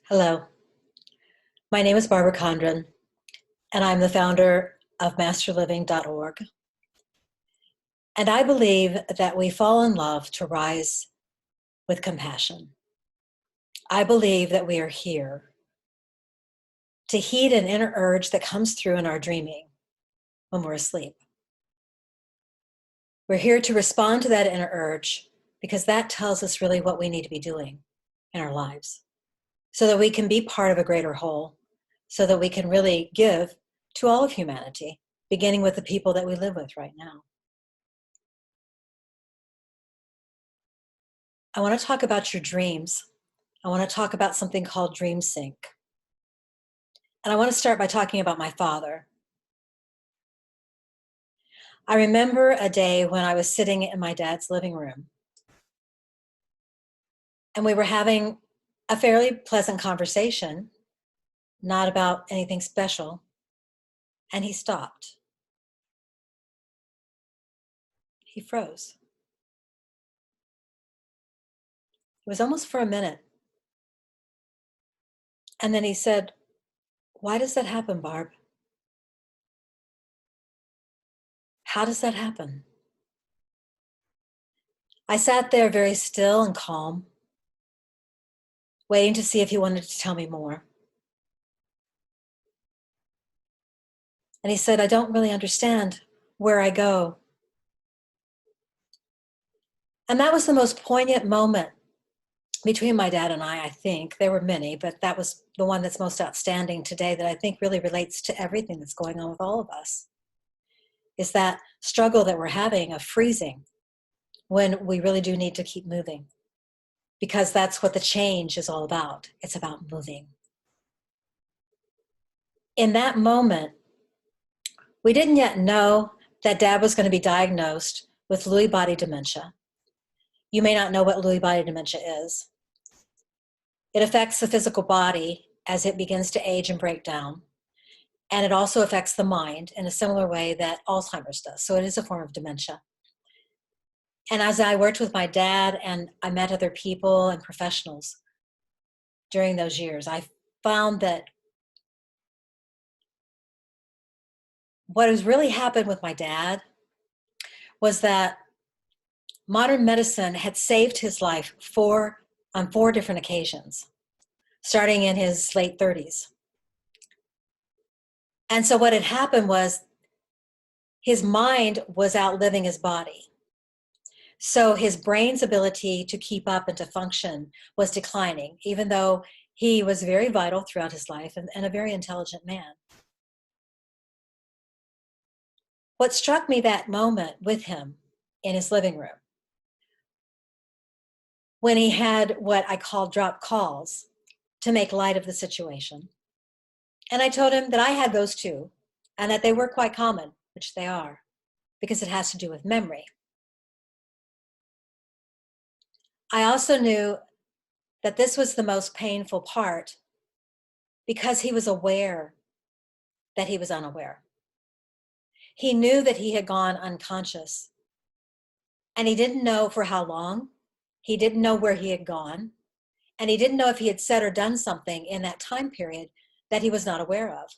Hello, my name is Barbara Condron, and I'm the founder of masterliving.org. And I believe that we fall in love to rise with compassion. I believe that we are here to heed an inner urge that comes through in our dreaming when we're asleep. We're here to respond to that inner urge because that tells us really what we need to be doing in our lives so that we can be part of a greater whole, so that we can really give to all of humanity, beginning with the people that we live with right now. I want to talk about your dreams. I want to talk about something called dream sync. And I want to start by talking about my father. I remember a day when I was sitting in my dad's living room, and we were having a fairly pleasant conversation, not about anything special, and he stopped. He froze. It was almost for a minute. And then he said, "Why does that happen, Barb? How does that happen?" I sat there very still and calm, waiting to see if he wanted to tell me more. And he said, "I don't really understand where I go." And that was the most poignant moment between my dad and I think. There were many, but that was the one that's most outstanding today that I think really relates to everything that's going on with all of us, is that struggle that we're having of freezing when we really do need to keep moving, because that's what the change is all about. It's about moving. In that moment, we didn't yet know that Dad was going to be diagnosed with Lewy body dementia. You may not know what Lewy body dementia is. It affects the physical body as it begins to age and break down. And it also affects the mind in a similar way that Alzheimer's does. So it is a form of dementia. And as I worked with my dad and I met other people and professionals during those years, I found that what has really happened with my dad was that modern medicine had saved his life on four different occasions, starting in his late 30s. And so what had happened was his mind was outliving his body. So his brain's ability to keep up and to function was declining, even though he was very vital throughout his life and a very intelligent man. What struck me that moment with him in his living room, when he had what I call drop calls to make light of the situation. And I told him that I had those too, and that they were quite common, which they are, because it has to do with memory. I also knew that this was the most painful part because he was aware that he was unaware. He knew that he had gone unconscious, and he didn't know for how long. He didn't know where he had gone, and he didn't know if he had said or done something in that time period that he was not aware of.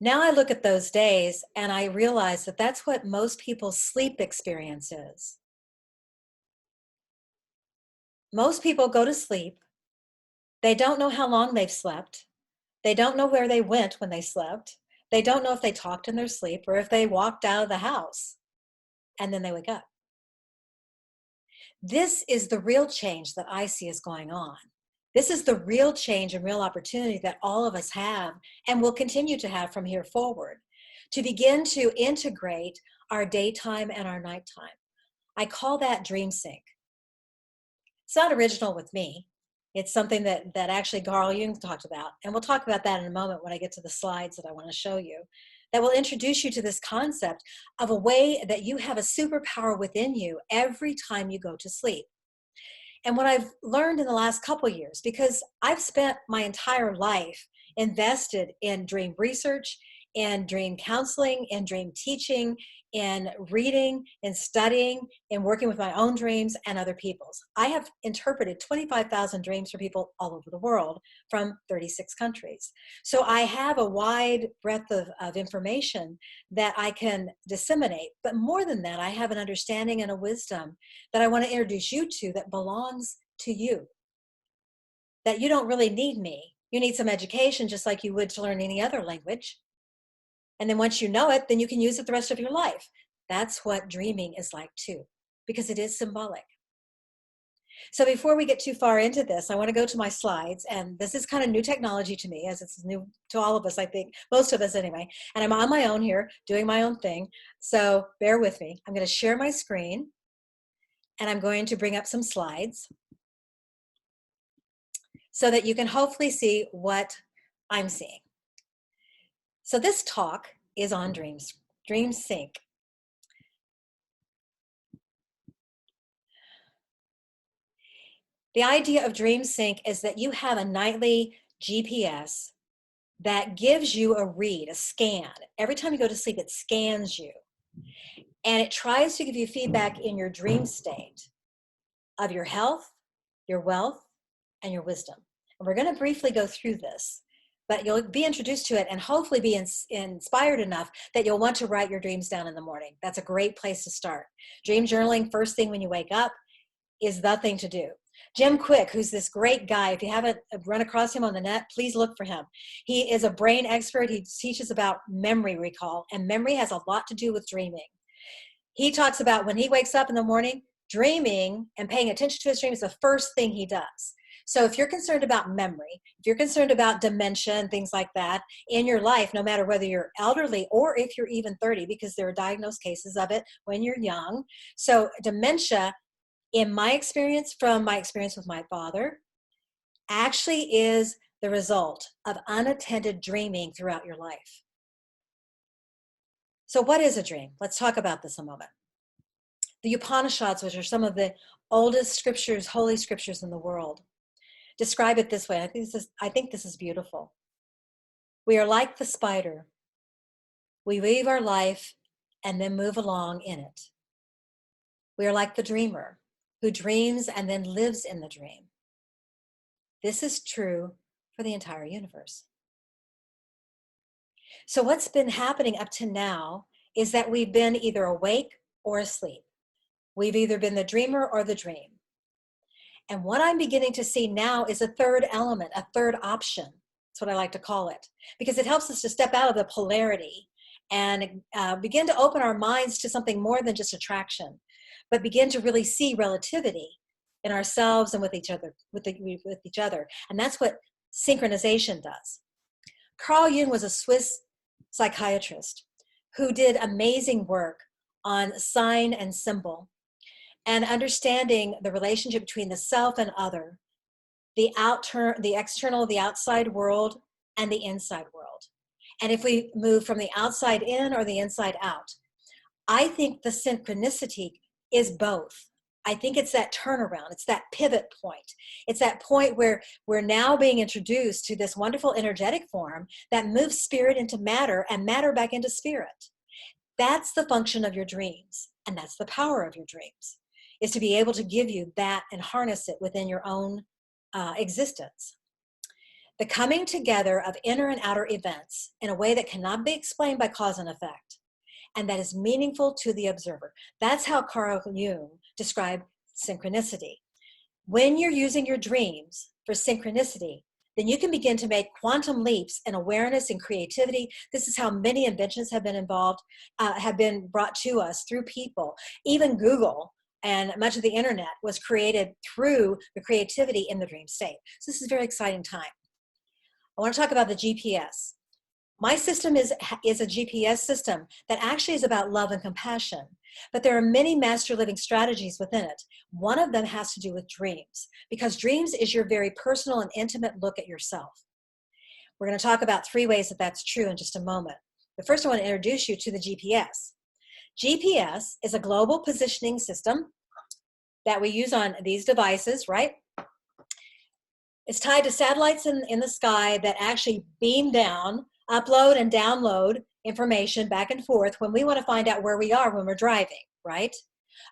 Now I look at those days and I realize that that's what most people's sleep experience is. Most people go to sleep. They don't know how long they've slept. They don't know where they went when they slept. They don't know if they talked in their sleep or if they walked out of the house, and then they wake up. This is the real change that I see is going on. This is the real change and real opportunity that all of us have and will continue to have from here forward, to begin to integrate our daytime and our nighttime. I call that dream sync. It's not original with me. It's something that actually Carl Jung talked about. And we'll talk about that in a moment when I get to the slides that I want to show you, that will introduce you to this concept of a way that you have a superpower within you every time you go to sleep. And what I've learned in the last couple of years, because I've spent my entire life invested in dream research, in dream counseling, in dream teaching, in reading, in studying, in working with my own dreams and other people's. I have interpreted 25,000 dreams for people all over the world from 36 countries. So I have a wide breadth of information that I can disseminate. But more than that, I have an understanding and a wisdom that I want to introduce you to that belongs to you. That you don't really need me. You need some education just like you would to learn any other language. And then once you know it, then you can use it the rest of your life. That's what dreaming is like too, because it is symbolic. So before we get too far into this, I want to go to my slides. And this is kind of new technology to me, as it's new to all of us, I think, most of us anyway. And I'm on my own here, doing my own thing. So bear with me. I'm going to share my screen, and I'm going to bring up some slides so that you can hopefully see what I'm seeing. So this talk is on dreams, dream sync. The idea of dream sync is that you have a nightly GPS that gives you a read, a scan. Every time you go to sleep, it scans you. And it tries to give you feedback in your dream state of your health, your wealth, and your wisdom. And we're going to briefly go through this, but you'll be introduced to it and hopefully be inspired enough that you'll want to write your dreams down in the morning. That's a great place to start. Dream journaling first thing when you wake up is the thing to do. Jim Quick, who's this great guy, if you haven't run across him on the net, please look for him. He is a brain expert. He teaches about memory recall, and memory has a lot to do with dreaming. He talks about when he wakes up in the morning, dreaming and paying attention to his dreams is the first thing he does. So if you're concerned about memory, if you're concerned about dementia and things like that in your life, no matter whether you're elderly or if you're even 30, because there are diagnosed cases of it when you're young. So dementia, in my experience, from my experience with my father, actually is the result of unattended dreaming throughout your life. So what is a dream? Let's talk about this a moment. The Upanishads, which are some of the oldest scriptures, holy scriptures in the world, describe it this way. I think this is beautiful. We are like the spider. We weave our life and then move along in it. We are like the dreamer who dreams and then lives in the dream. This is true for the entire universe. So what's been happening up to now is that we've been either awake or asleep. We've either been the dreamer or the dream. And what I'm beginning to see now is a third element, a third option. That's what I like to call it, because it helps us to step out of the polarity and begin to open our minds to something more than just attraction, but begin to really see relativity in ourselves and with each other, with each other. And that's what synchronization does. Carl Jung was a Swiss psychiatrist who did amazing work on sign and symbol and understanding the relationship between the self and other, the external, the outside world, and the inside world. And if we move from the outside in or the inside out, I think the synchronicity is both. I think it's that turnaround. It's that pivot point. It's that point where we're now being introduced to this wonderful energetic form that moves spirit into matter and matter back into spirit. That's the function of your dreams. And that's the power of your dreams, is to be able to give you that and harness it within your own existence. The coming together of inner and outer events in a way that cannot be explained by cause and effect, and that is meaningful to the observer. That's how Carl Jung described synchronicity. When you're using your dreams for synchronicity, then you can begin to make quantum leaps in awareness and creativity. This is how many inventions have been involved, have been brought to us through people. Even Google and much of the internet was created through the creativity in the dream state. So this is a very exciting time. I want to talk about the GPS. My system is a GPS system that actually is about love and compassion, but there are many master living strategies within it. One of them has to do with dreams, because dreams is your very personal and intimate look at yourself. We're going to talk about 3 ways that that's true in just a moment. But first, I want to introduce you to the GPS. GPS is a global positioning system that we use on these devices, right? It's tied to satellites in the sky that actually beam down upload and download information back and forth when we want to find out where we are when we're driving, right?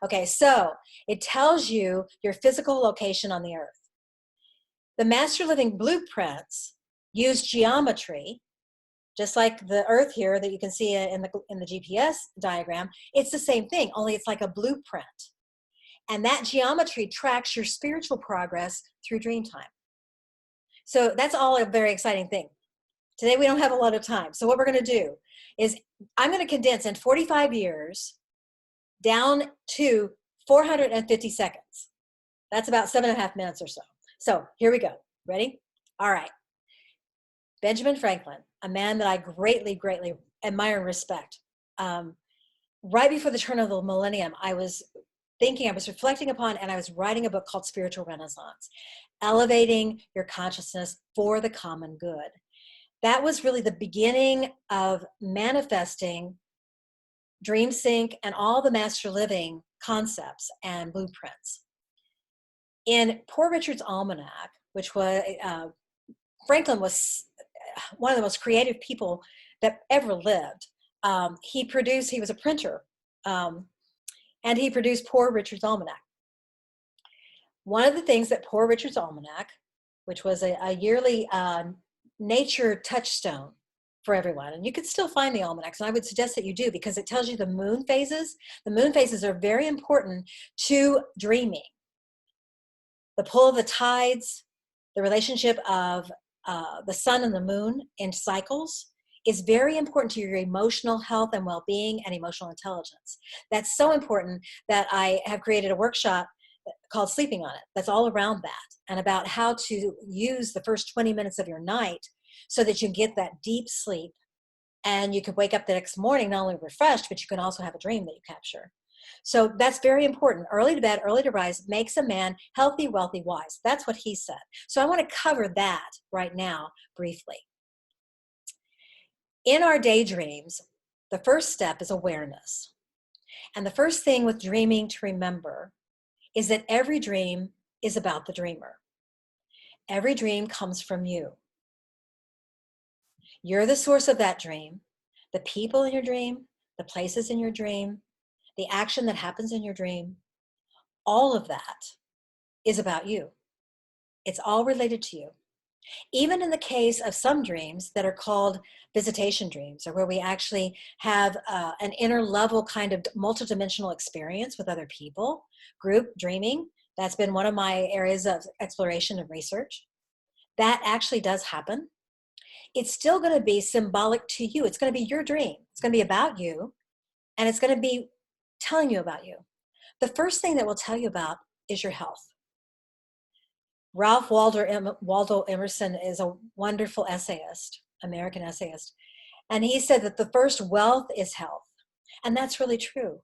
Okay, so it tells you your physical location on the earth. The Master Living blueprints use geometry, just like the earth here that you can see in the GPS diagram. It's the same thing, only it's like a blueprint. And that geometry tracks your spiritual progress through dream time. So that's all a very exciting thing. Today we don't have a lot of time. So what we're going to do is I'm going to condense in 45 years down to 450 seconds. That's about 7.5 minutes or so. So here we go. Ready? All right. Benjamin Franklin, a man that I greatly, greatly admire and respect. Right before the turn of the millennium, I was reflecting upon, and I was writing a book called Spiritual Renaissance, elevating your consciousness for the common good. That was really the beginning of manifesting Dream Sync and all the Master Living concepts and blueprints. In Poor Richard's Almanac, which was, Franklin was one of the most creative people that ever lived. He was a printer, and he produced Poor Richard's Almanac. One of the things that Poor Richard's Almanac, which was a yearly nature touchstone for everyone, and you can still find the almanacs, and I would suggest that you do, because it tells you the moon phases. The moon phases are very important to dreaming. The pull of the tides, the relationship of the sun and the moon in cycles is very important to your emotional health and well-being and emotional intelligence. That's so important that I have created a workshop called Sleeping on It. That's all around that, and about how to use the first 20 minutes of your night so that you get that deep sleep, and you can wake up the next morning not only refreshed, but you can also have a dream that you capture. So that's very important. Early to bed, early to rise makes a man healthy, wealthy, wise. That's what he said. So I want to cover that right now briefly. In our daydreams, the first step is awareness. And the first thing with dreaming to remember is that every dream is about the dreamer. Every dream comes from you. You're the source of that dream. The people in your dream, the places in your dream, the action that happens in your dream, all of that is about you. It's all related to you. Even in the case of some dreams that are called visitation dreams, or where we actually have an inner level kind of multidimensional experience with other people, group dreaming, that's been one of my areas of exploration and research. That actually does happen. It's still going to be symbolic to you. It's going to be your dream. It's going to be about you, and it's going to be telling you about you. The first thing that will tell you about is your health. Ralph Waldo Emerson is a wonderful essayist, American essayist, and he said that the first wealth is health, and that's really true.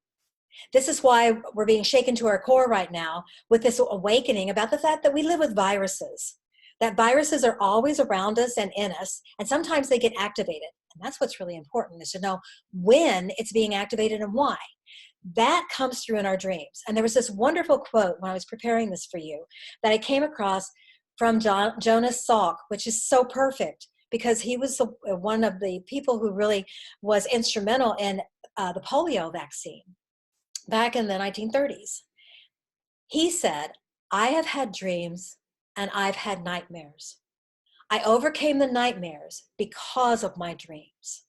This is why we're being shaken to our core right now with this awakening about the fact that we live with viruses, that viruses are always around us and in us, and sometimes they get activated. And that's what's really important, is to know when it's being activated and why. That comes through in our dreams. And there was this wonderful quote when I was preparing this for you that I came across from Jonas Salk, which is so perfect, because he was one of the people who really was instrumental in the polio vaccine back in the 1930s. He said, "I have had dreams and I've had nightmares. I overcame the nightmares because of my dreams."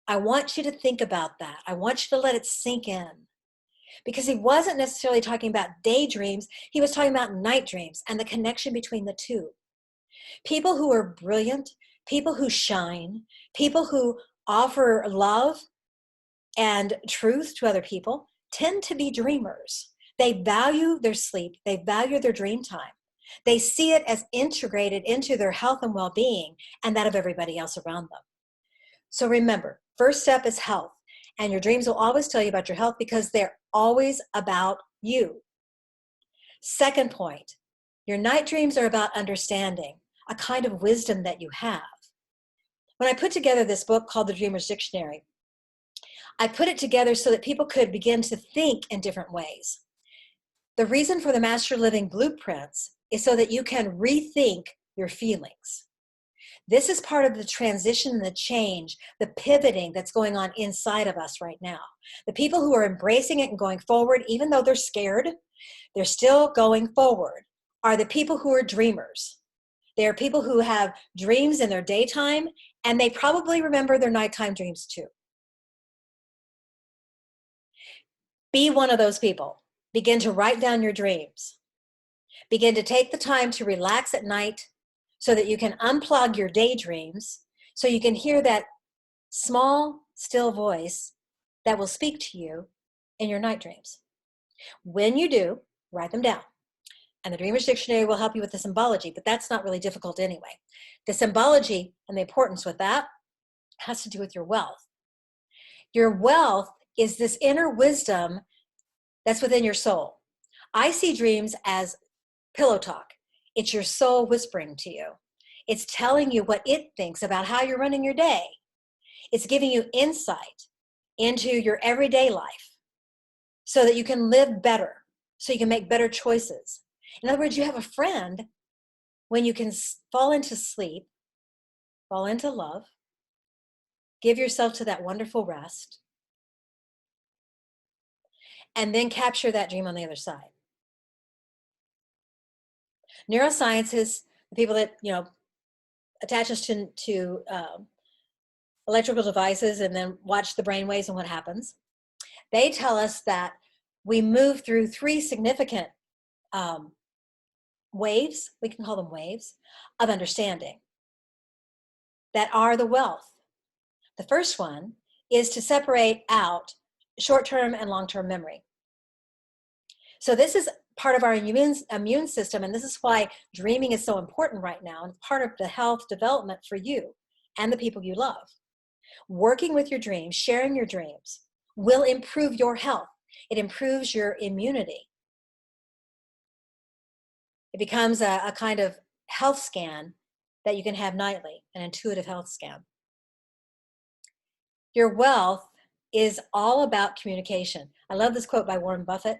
I want you to think about that. I want you to let it sink in, because he wasn't necessarily talking about daydreams. He was talking about night dreams and the connection between the two. People who are brilliant, people who shine, people who offer love and truth to other people tend to be dreamers. They value their sleep. They value their dream time. They see it as integrated into their health and well-being and that of everybody else around them. So remember, first step is health. And your dreams will always tell you about your health because they're always about you. Second point, your night dreams are about understanding, a kind of wisdom that you have. When I put together this book called The Dreamer's Dictionary, I put it together so that people could begin to think in different ways. The reason for the Master Living Blueprints is so that you can rethink your feelings. This is part of the transition and the change, the pivoting that's going on inside of us right now. The people who are embracing it and going forward, even though they're scared, they're still going forward, are the people who are dreamers. They are people who have dreams in their daytime, and they probably remember their nighttime dreams too. Be one of those people. Begin to write down your dreams. Begin to take the time to relax at night so that you can unplug your daydreams, so you can hear that small, still voice that will speak to you in your night dreams. When you do, write them down. And the Dreamer's Dictionary will help you with the symbology, but that's not really difficult anyway. The symbology and the importance with that has to do with your wealth. Your wealth is this inner wisdom that's within your soul. I see dreams as pillow talk. It's your soul whispering to you. It's telling you what it thinks about how you're running your day. It's giving you insight into your everyday life so that you can live better, so you can make better choices. In other words, you have a friend when you can fall into sleep, fall into love, give yourself to that wonderful rest, and then capture that dream on the other side. Neuroscientists, the people that, attach us to electrical devices and then watch the brain waves and what happens, they tell us that we move through three significant waves, we can call them waves, of understanding that are the wealth. The first one is to separate out short-term and long-term memory. So this is part of our immune system, and this is why dreaming is so important right now, and part of the health development for you and the people you love. Working with your dreams, sharing your dreams, will improve your health. It improves your immunity. It becomes a kind of health scan that you can have nightly, an intuitive health scan. Your wealth is all about communication. I love this quote by Warren Buffett.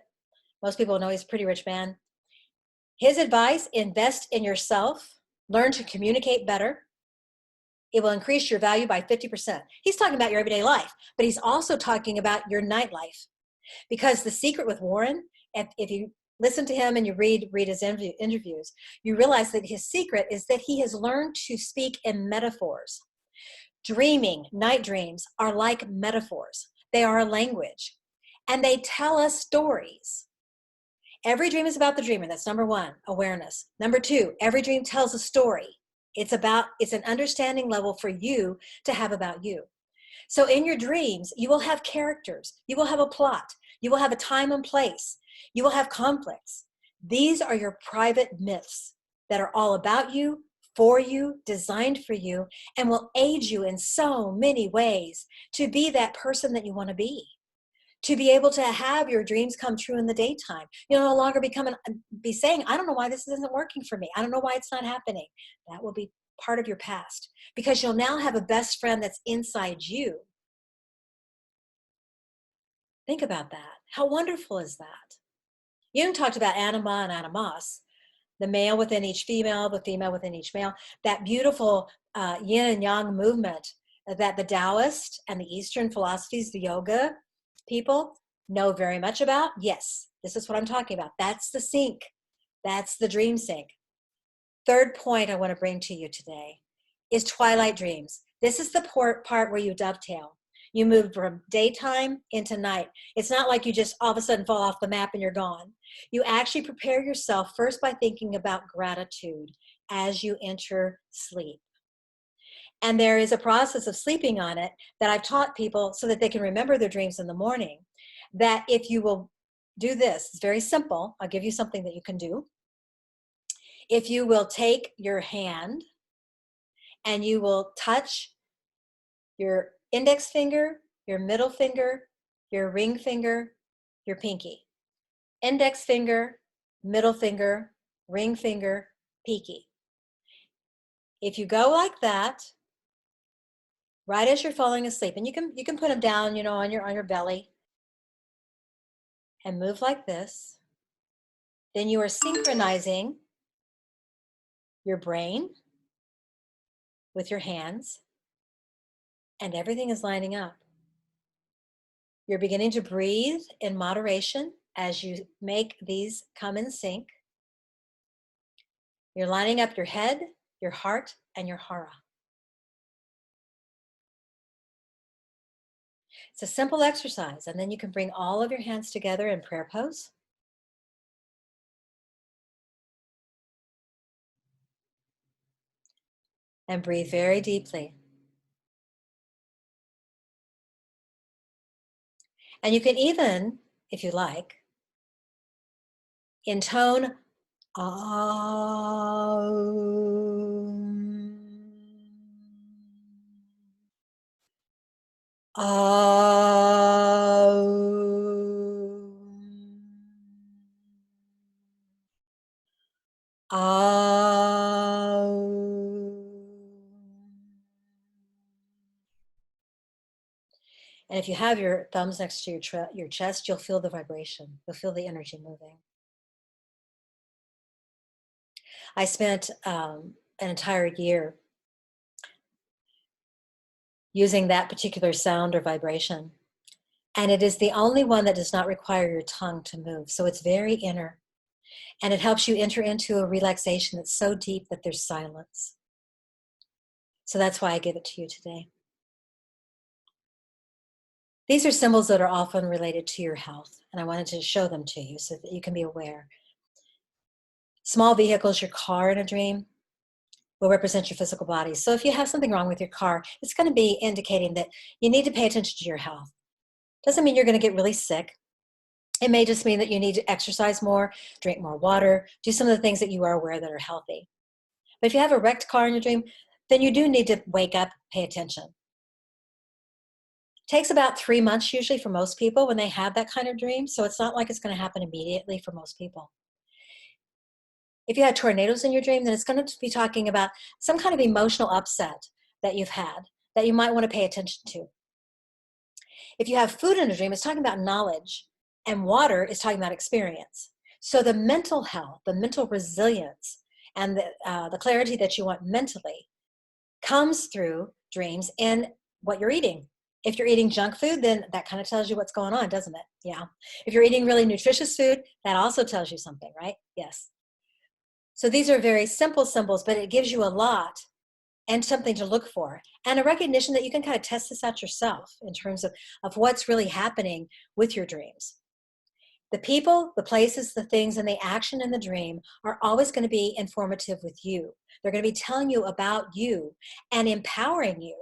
Most people know he's a pretty rich man. His advice: invest in yourself, learn to communicate better. It will increase your value by 50%. He's talking about your everyday life, but he's also talking about your nightlife. Because the secret with Warren, if you listen to him and you read his interviews, you realize that his secret is that he has learned to speak in metaphors. Dreaming, night dreams, are like metaphors. They are a language, and they tell us stories. Every dream is about the dreamer. That's number one, awareness. Number two, every dream tells a story. It's an understanding level for you to have about you. So in your dreams, you will have characters. You will have a plot. You will have a time and place. You will have conflicts. These are your private myths that are all about you, for you, designed for you, and will aid you in so many ways to be that person that you want to be. To be able to have your dreams come true in the daytime. You'll no longer be saying, I don't know why this isn't working for me. I don't know why it's not happening. That will be part of your past, because you'll now have a best friend that's inside you. Think about that. How wonderful is that? Jung talked about anima and animus, the male within each female, the female within each male, that beautiful yin and yang movement that the Taoist and the Eastern philosophies, the yoga people, know very much about. Yes, this is what I'm talking about. That's the sync. That's the dream sync. Third point I want to bring to you today is twilight dreams. This is the part where you dovetail. You move from daytime into night. It's not like you just all of a sudden fall off the map and you're gone. You actually prepare yourself first by thinking about gratitude as you enter sleep. And there is a process of sleeping on it that I've taught people so that they can remember their dreams in the morning, that if you will do this, it's very simple. I'll give you something that you can do. If you will take your hand and you will touch your index finger, your middle finger, your ring finger, your pinky. Index finger, middle finger, ring finger, pinky. If you go like that, right as you're falling asleep, and you can put them down, on your belly, and move like this, then you are synchronizing your brain, with your hands, and everything is lining up. You're beginning to breathe in moderation as you make these come in sync. You're lining up your head, your heart, and your hara. It's a simple exercise, and then you can bring all of your hands together in prayer pose. And breathe very deeply. And you can even, if you like, intone Aum. Aum. And if you have your thumbs next to your chest, you'll feel the vibration. You'll feel the energy moving. I spent an entire year using that particular sound or vibration. And it is the only one that does not require your tongue to move. So it's very inner. And it helps you enter into a relaxation that's so deep that there's silence. So that's why I give it to you today. These are symbols that are often related to your health, and I wanted to show them to you so that you can be aware. Small vehicles, your car in a dream, will represent your physical body. So if you have something wrong with your car, it's going to be indicating that you need to pay attention to your health. Doesn't mean you're going to get really sick. It may just mean that you need to exercise more, drink more water, do some of the things that you are aware that are healthy. But if you have a wrecked car in your dream, then you do need to wake up, pay attention. It takes about 3 months usually for most people when they have that kind of dream, so it's not like it's going to happen immediately for most people. If you had tornadoes in your dream, then it's going to be talking about some kind of emotional upset that you've had that you might want to pay attention to. If you have food in a dream, it's talking about knowledge, and water is talking about experience. So the mental health, the mental resilience, and the clarity that you want mentally comes through dreams in what you're eating. If you're eating junk food, then that kind of tells you what's going on, doesn't it? Yeah. If you're eating really nutritious food, that also tells you something, right? Yes. So these are very simple symbols, but it gives you a lot and something to look for, and a recognition that you can kind of test this out yourself in terms of what's really happening with your dreams. The people, the places, the things, and the action in the dream are always going to be informative with you. They're going to be telling you about you and empowering you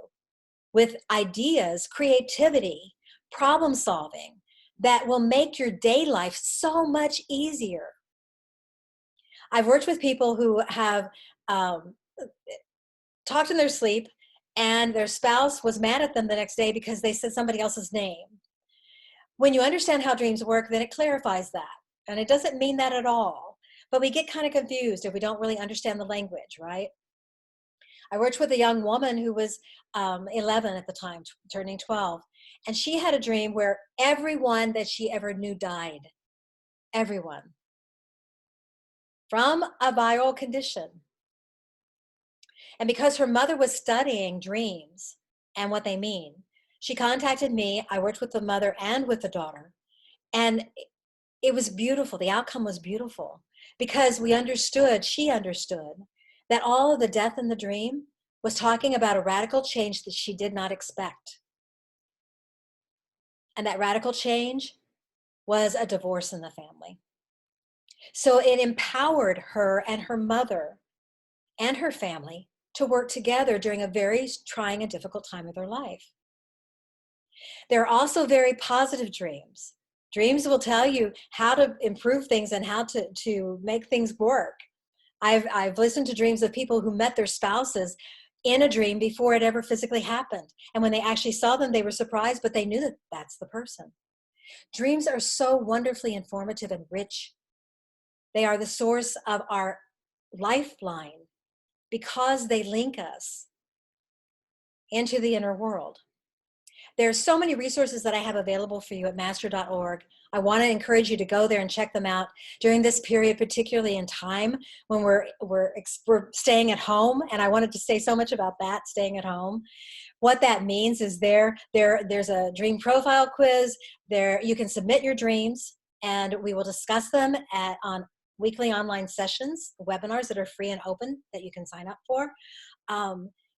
with ideas, creativity, problem solving that will make your day life so much easier. I've worked with people who have talked in their sleep and their spouse was mad at them the next day because they said somebody else's name. When you understand how dreams work, then it clarifies that. And it doesn't mean that at all. But we get kind of confused if we don't really understand the language, right? I worked with a young woman who was 11 at the time, turning 12. And she had a dream where everyone that she ever knew died. Everyone. From a viral condition. And because her mother was studying dreams and what they mean, she contacted me. I worked with the mother and with the daughter. And it was beautiful. The outcome was beautiful because she understood that all of the death in the dream was talking about a radical change that she did not expect. And that radical change was a divorce in the family. So it empowered her and her mother and her family to work together during a very trying and difficult time of their life. There are also very positive dreams. Dreams will tell you how to improve things and how to make things work. I've listened to dreams of people who met their spouses in a dream before it ever physically happened. And when they actually saw them, they were surprised, but they knew that that's the person. Dreams are so wonderfully informative and rich. They are the source of our lifeline because they link us into the inner world. There's so many resources that I have available for you at master.org. I want to encourage you to go there and check them out during this period, particularly in time when we're staying at home. And I wanted to say so much about that, staying at home. What that means is there's a dream profile quiz. There you can submit your dreams, and we will discuss them on weekly online sessions, webinars that are free and open that you can sign up for.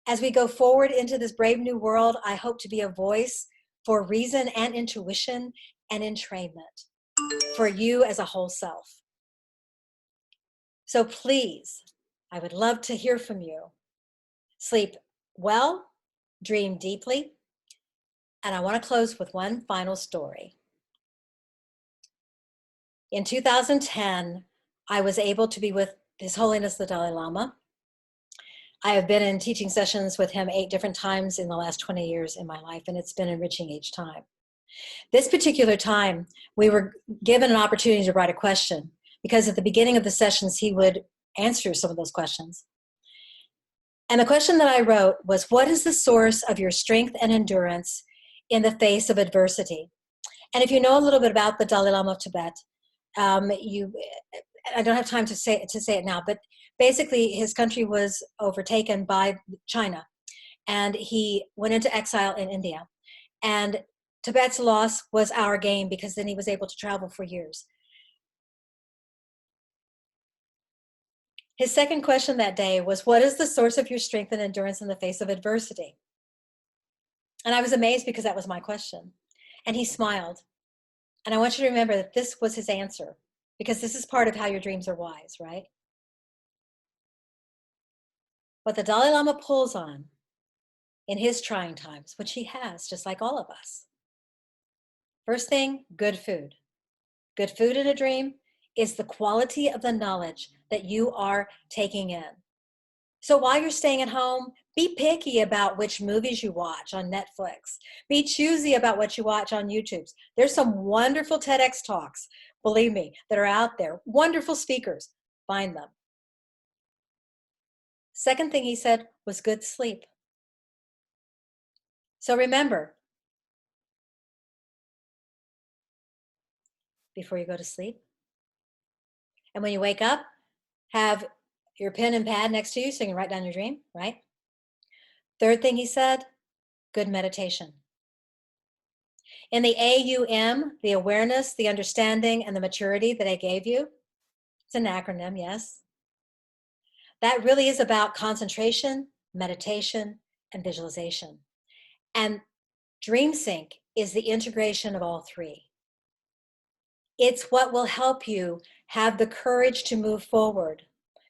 As we go forward into this brave new world, I hope to be a voice for reason and intuition and entrainment for you as a whole self. So please, I would love to hear from you. Sleep well, dream deeply, and I want to close with one final story. In 2010, I was able to be with His Holiness the Dalai Lama. I have been in teaching sessions with him 8 different times in the last 20 years in my life, and it's been enriching each time. This particular time, we were given an opportunity to write a question, because at the beginning of the sessions, he would answer some of those questions. And the question that I wrote was, what is the source of your strength and endurance in the face of adversity? And if you know a little bit about the Dalai Lama of Tibet, I don't have time to say it now, but basically his country was overtaken by China, and he went into exile in India. And Tibet's loss was our gain, because then he was able to travel for years. His second question that day was, what is the source of your strength and endurance in the face of adversity? And I was amazed, because that was my question. And he smiled. And I want you to remember that this was his answer, because this is part of how your dreams are wise, right? What the Dalai Lama pulls on in his trying times, which he has, just like all of us. First thing, good food. Good food in a dream is the quality of the knowledge that you are taking in. So while you're staying at home, be picky about which movies you watch on Netflix. Be choosy about what you watch on YouTube. There's some wonderful TEDx talks, believe me, that are out there. Wonderful speakers. Find them. Second thing he said was good sleep. So remember, before you go to sleep, and when you wake up, have your pen and pad next to you so you can write down your dream, right? Third thing he said, good meditation. In the AUM, the awareness, the understanding, and the maturity that I gave you, it's an acronym, yes. That really is about concentration, meditation, and visualization. And DreamSync is the integration of all 3. It's what will help you have the courage to move forward,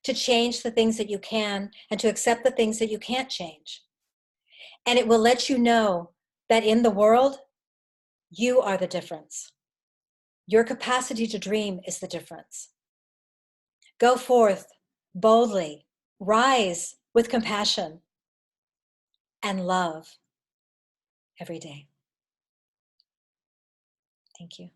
to change the things that you can, and to accept the things that you can't change. And it will let you know that in the world, you are the difference. Your capacity to dream is the difference. Go forth boldly, rise with compassion and love every day. Thank you.